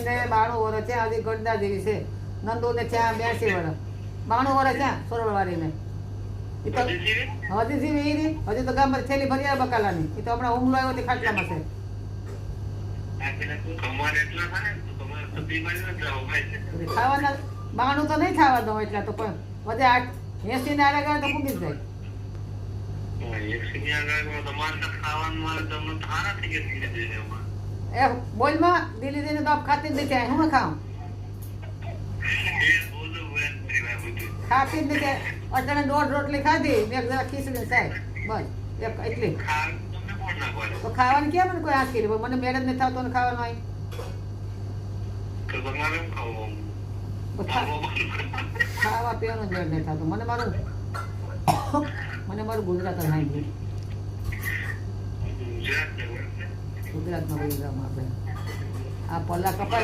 92 વર્ષ છે, હજી ગડદા જેવી છે. નંદુ ને ત્યાં 82 વર્ષ, 92 વર્ષ ત્યાં સોરવાળી ને હજી જીવી ઈ હજી તો ગામ થેલી ભરી આવે બકાલાની. એ તો હમણાં હુમલો આવ્યો તે ખાટલામાં છે. ખાવાના 92 તો નહીં થવા દો એટલા તો, પણ વધે 80 ને આરે ગયા તો પૂગી જાય. એ બોલમાં દિલ્હી જઈને તો ખાતી જ નથી. હું ખાઉં ખાતી જ નથી. અચાનક 1.5 રોટલી ખાધી, એક જરા ખીચડી સાહેબ બસ એક એટલી. તો ખાવાનું કેમ મને કોઈ આંચ કરી? મને મેરેજ નથી થતો ને ખાવાનું આવી. ખાવા પીવાનું જ મેળ નહીં થતું મને. મારું ગુજરાત જ નાઈ ગયું. ગુજરાતમાં વહી જાવ આપણે. આ પલ્લા કપાય